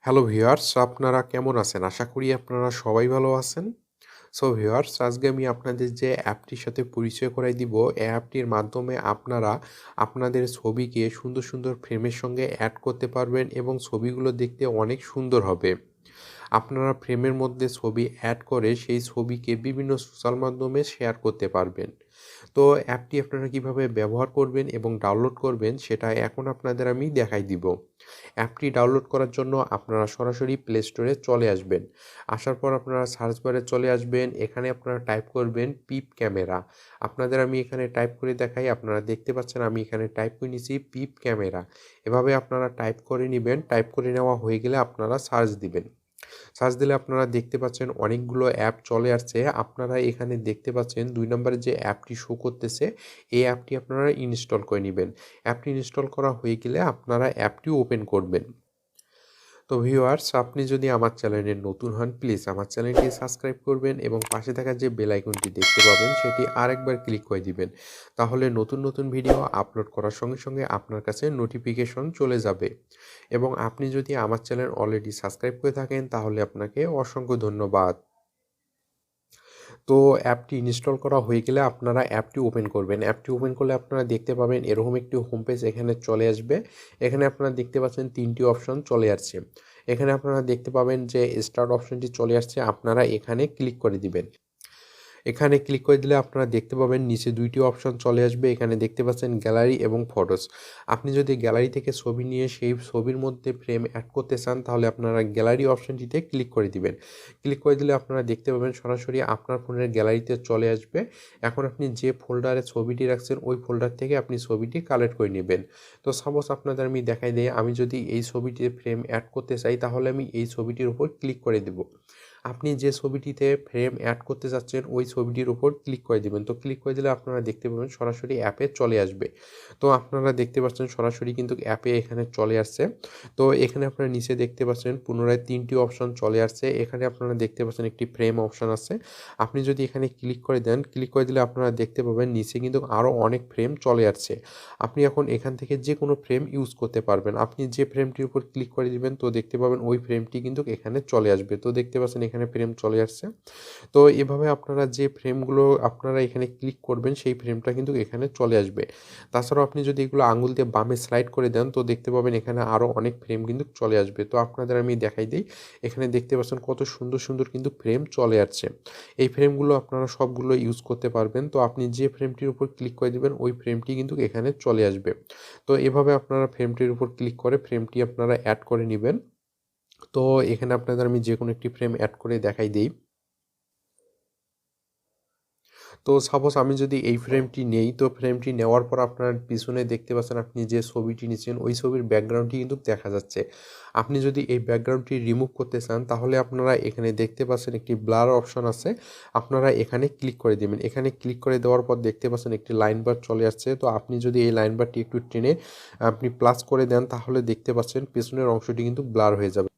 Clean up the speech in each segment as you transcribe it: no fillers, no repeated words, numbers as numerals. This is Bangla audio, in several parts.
হ্যালো ভিউয়ার্স, আপনারা কেমন আছেন? আশা করি আপনারা সবাই ভালো আছেন। সো ভিউয়ার্স, আজকে আমি আপনাদের যে অ্যাপটির সাথে পরিচয় করাই দিব, এই অ্যাপটির মাধ্যমে আপনারা আপনাদের ছবিকে সুন্দর, সুন্দর ফ্রেমের সঙ্গে অ্যাড করতে পারবেন এবং ছবিগুলো দেখতে অনেক সুন্দর হবে। আপনারা ফ্রেমের মধ্যে ছবি অ্যাড করে সেই ছবিকে বিভিন্ন সোশ্যাল মাধ্যমে শেয়ার করতে পারবেন। তো অ্যাপটি আপনারা কিভাবে ব্যবহার করবেন এবং ডাউনলোড করবেন সেটা এখন আপনাদের আমি দেখাই দিব। অ্যাপটি ডাউনলোড করার জন্য আপনারা সরাসরি প্লে স্টোরে চলে আসবেন। আসার পর আপনারা সার্চ বারে চলে আসবেন। এখানে আপনারা টাইপ করবেন পিপ ক্যামেরা। আপনাদের আমি এখানে টাইপ করে দেখাই। আপনারা দেখতে পাচ্ছেন আমি এখানে টাইপ করে নিছি পিপ ক্যামেরা। এভাবে আপনারা টাইপ করে নিবেন। টাইপ করে নেওয়া হয়ে গেলে আপনারা সার্চ দিবেন। সার্চ দিলে আপনারা দেখতে পাচ্ছেন অনেকগুলো অ্যাপ চলে আসছে। আপনারা এখানে দেখতে পাচ্ছেন ২ নম্বরে যে অ্যাপটি শো করতেছে, এই অ্যাপটি আপনারা ইনস্টল করে নিবেন। অ্যাপটি ইনস্টল করা হয়ে গেলে আপনারা অ্যাপটি ওপেন করবেন। তো ভিউয়ার্স, আপনি যদি আমার চ্যানেলে নতুন হন, প্লিজ আমার চ্যানেলটি সাবস্ক্রাইব করবেন এবং পাশে থাকা যে বেল আইকনটি দেখতে পাবেন সেটি আরেকবার ক্লিক করে দিবেন। তাহলে নতুন নতুন ভিডিও আপলোড করার সঙ্গে সঙ্গে আপনার কাছে নোটিফিকেশন চলে যাবে। এবং আপনি যদি আমার চ্যানেল অলরেডি সাবস্ক্রাইব করে থাকেন তাহলে আপনাকে অসংখ্য ধন্যবাদ। তো অ্যাপটি ইনস্টল করা হয়ে গেলে আপনারা অ্যাপটি ওপেন করবেন। অ্যাপটি ওপেন করলে আপনারা দেখতে পাবেন এরকম একটি হোম পেজ এখানে চলে আসবে। এখানে আপনারা দেখতে পাচ্ছেন ৩টি অপশন চলে আসছে। এখানে আপনারা দেখতে পাবেন যে স্টার্ট অপশনটি চলে আসছে, আপনারা এখানে ক্লিক করে দিবেন। এখানে ক্লিক করে দিলে আপনারা দেখতে পাবেন নিচে ২টি অপশন চলে আসবে। এখানে দেখতে পাচ্ছেন গ্যালারি এবং ফটোস। আপনি যদি গ্যালারি থেকে ছবি নিয়ে সেই ছবির মধ্যে ফ্রেম অ্যাড করতে চান তাহলে আপনারা গ্যালারি অপশনটিতে ক্লিক করে দিবেন। ক্লিক করে দিলে আপনারা দেখতে পাবেন সরাসরি আপনার ফোনের গ্যালারিতে চলে আসবে। এখন আপনি যে ফোল্ডারে ছবিটি রাখছেন ওই ফোল্ডার থেকে আপনি ছবিটি কালেক্ট করে নেবেন। তো সাপোজ আপনাদের আমি দেখাই দেই, আমি যদি এই ছবিটিতে ফ্রেম অ্যাড করতে চাই তাহলে আমি এই ছবিটির উপর ক্লিক করে দেব। আপনি যে ছবিটিতে ফ্রেম অ্যাড করতে চাচ্ছেন ওই ছবিটির উপর ক্লিক করে দিবেন। তো ক্লিক করে দিলে আপনারা দেখতে পাবেন সরাসরি অ্যাপে চলে আসবে। তো আপনারা দেখতে পাচ্ছেন সরাসরি কিন্তু অ্যাপে এখানে চলে আসছে। তো এখানে আপনারা নিচে দেখতে পাচ্ছেন পুনরায় ৩টি অপশন চলে আসছে। এখানে আপনারা দেখতে পাচ্ছেন একটি ফ্রেম অপশন আছে। আপনি যদি এখানে ক্লিক করে দেন, ক্লিক করে দিলে আপনারা দেখতে পাবেন নিচে কিন্তু আরও অনেক ফ্রেম চলে আসছে। আপনি এখন এখান থেকে যে কোনো ফ্রেম ইউজ করতে পারবেন। আপনি যে ফ্রেমটির উপর ক্লিক করে দিবেন তো দেখতে পাবেন ওই ফ্রেমটি কিন্তু এখানে চলে আসবে। তো দেখতে পাচ্ছেন এখানে ফ্রেম চলে আসছে। তো এভাবে আপনারা যে ফ্রেমগুলো আপনারা এখানে ক্লিক করবেন সেই ফ্রেমটা কিন্তু এখানে চলে আসবে। তাছাড়াও আপনি যদি এগুলো আঙুল দিয়ে বামে স্লাইড করে দেন তো দেখতে পাবেন এখানে আরও অনেক ফ্রেম কিন্তু চলে আসবে। তো আপনাদের আমি দেখাই দেই। এখানে দেখতে পাচ্ছেন কত সুন্দর, সুন্দর কিন্তু ফ্রেম চলে আসছে। এই ফ্রেমগুলো আপনারা সবগুলো ইউজ করতে পারবেন। তো আপনি যে ফ্রেমটির উপর ক্লিক করে দিবেন ওই ফ্রেমটি কিন্তু এখানে চলে আসবে। তো এভাবে আপনারা ফ্রেমটির উপর ক্লিক করে ফ্রেমটি আপনারা অ্যাড করে নিবেন। তো এখানে আপনাদের আমি যেকোনো একটি ফ্রেম অ্যাড করে দেখাই দেই। তো সাপোজ আমি যদি এই ফ্রেমটি নেই, তো ফ্রেমটি নেওয়ার পর আপনার পিছনে দেখতে পাচ্ছেন আপনি যে ছবিটি নিচ্ছেন ওই ছবির ব্যাকগ্রাউন্ডটি কিন্তু দেখা যাচ্ছে। আপনি যদি এই ব্যাকগ্রাউন্ডটি রিমুভ করতে চান তাহলে আপনারা এখানে দেখতে পাচ্ছেন একটি ব্লার অপশন আছে। আপনারা এখানে ক্লিক করে দিবেন। এখানে ক্লিক করে দেওয়ার পর দেখতে পাচ্ছেন একটি লাইন বার চলে আসছে। তো আপনি যদি এই লাইন বারটি একটু টেনে আপনি প্লাস করে দেন তাহলে দেখতে পাচ্ছেন পেছনের অংশটি কিন্তু ব্লার হয়ে যাবে।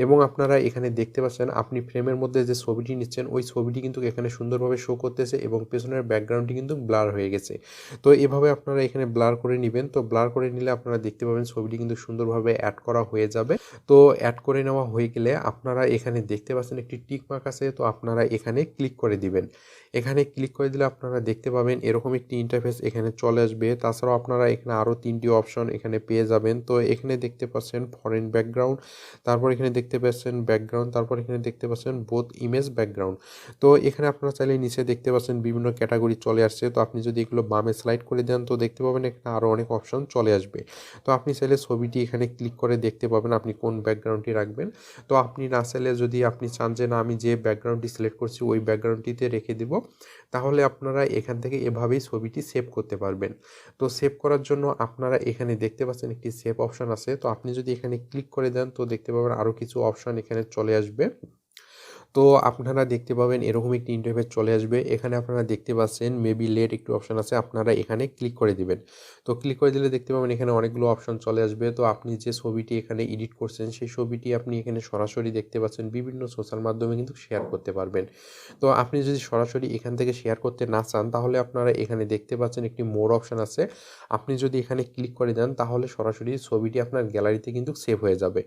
এবং আপনারা এখানে দেখতে পাচ্ছেন আপনি ফ্রেমের মধ্যে যে ছবিটি নিচ্ছেন ওই ছবিটি কিন্তু এখানে সুন্দরভাবে শো করতেছে এবং পেছনের ব্যাকগ্রাউন্ডটি কিন্তু ব্লার হয়ে গেছে। তো এভাবে আপনারা এখানে ব্লার করে নিবেন। তো ব্লার করে নিলে আপনারা দেখতে পাবেন ছবিটি কিন্তু সুন্দরভাবে অ্যাড করা হয়ে যাবে। তো অ্যাড করে নেওয়া হয়ে গেলে আপনারা এখানে দেখতে পাচ্ছেন একটি টিক মার্ক আছে, তো আপনারা এখানে ক্লিক করে দিবেন। এখানে ক্লিক করে দিলে আপনারা দেখতে পাবেন এরকম একটি ইন্টারফেস এখানে চলে আসবে। তাছাড়াও আপনারা এখানে আরও ৩টি অপশন এখানে পেয়ে যাবেন। তো এখানে দেখতে পাচ্ছেন ফরেন ব্যাকগ্রাউন্ড, তারপর এখানে দেখতে পাচ্ছেন ব্যাকগ্রাউন্ড, তারপর এখানে দেখতে পাচ্ছেন বোথ ইমেজ ব্যাকগ্রাউন্ড। তো এখানে আপনারা চাইলে নিচে দেখতে পাচ্ছেন বিভিন্ন ক্যাটাগরি চলে আসছে। তো আপনি যদি এগুলো বামে স্লাইড করে দেন তো দেখতে পাবেন এখানে আরও অনেক অপশন চলে আসবে। তো আপনি চাইলে ছবিটি এখানে ক্লিক করে দেখতে পাবেন আপনি কোন ব্যাকগ্রাউন্ডটি রাখবেন। তো আপনি না চাইলে যদি আপনি চান যে না আমি যে ব্যাকগ্রাউন্ডটি সিলেক্ট করছি ওই ব্যাকগ্রাউন্ডটিতে রেখে দিব, তাহলে আপনারা এখান থেকে এভাবেই ছবিটি সেভ করতে পারবেন। তো সেভ করার জন্য আপনারা এখানে দেখতে পাচ্ছেন একটি সেভ অপশন আছে। তো আপনি যদি এখানে ক্লিক করে দেন তো দেখতে পাবেন আরও কিছু অপশন এখানে চলে আসবে। তো আপনারা দেখতে পাবেন এরকম একটি ইন্টারফেস চলে আসবে। এখানে আপনারা দেখতে পাচ্ছেন মেবি লেট একটু অপশন আছে। আপনারা এখানে ক্লিক করে দিবেন। তো ক্লিক করে দিলে দেখতে পাবেন এখানে অনেকগুলো অপশন চলে আসবে। তো আপনি যে ছবিটি এখানে এডিট করছেন সেই ছবিটি আপনি এখানে সরাসরি দেখতে পাচ্ছেন বিভিন্ন সোশ্যাল মাধ্যমে কিন্তু শেয়ার করতে পারবেন। তো আপনি যদি সরাসরি এখান থেকে শেয়ার করতে না চান তাহলে আপনারা এখানে দেখতে পাচ্ছেন একটি মোর অপশন আছে। আপনি যদি এখানে ক্লিক করে দেন তাহলে সরাসরি ছবিটি আপনার গ্যালারিতে কিন্তু সেভ হয়ে যাবে।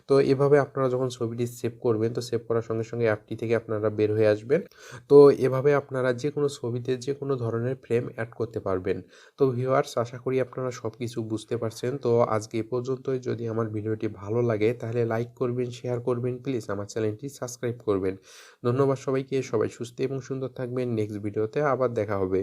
তো এভাবে আপনারা যখন ছবিটি সেভ করবেন তো সেভ করার সঙ্গে, সঙ্গে অ্যাপটি থেকে আপনারা বের হয়ে আসবেন। তো এভাবে আপনারা যেকোনো ছবিতে যেকোনো ধরনের ফ্রেম এড করতে পারবেন। তো ভিউয়ার্স আশা করি আপনারা সবকিছু বুঝতে পারছেন। তো আজকে এ পর্যন্তই। যদি আমার ভিডিওটি ভালো লাগে তাহলে লাইক করবেন, শেয়ার করবেন। প্লিজ আমার চ্যানেলটি সাবস্ক্রাইব করবেন। ধন্যবাদ সবাইকে। সবাই সুস্থ এবং সুন্দর থাকবেন। নেক্সট ভিডিওতে আবার দেখা হবে।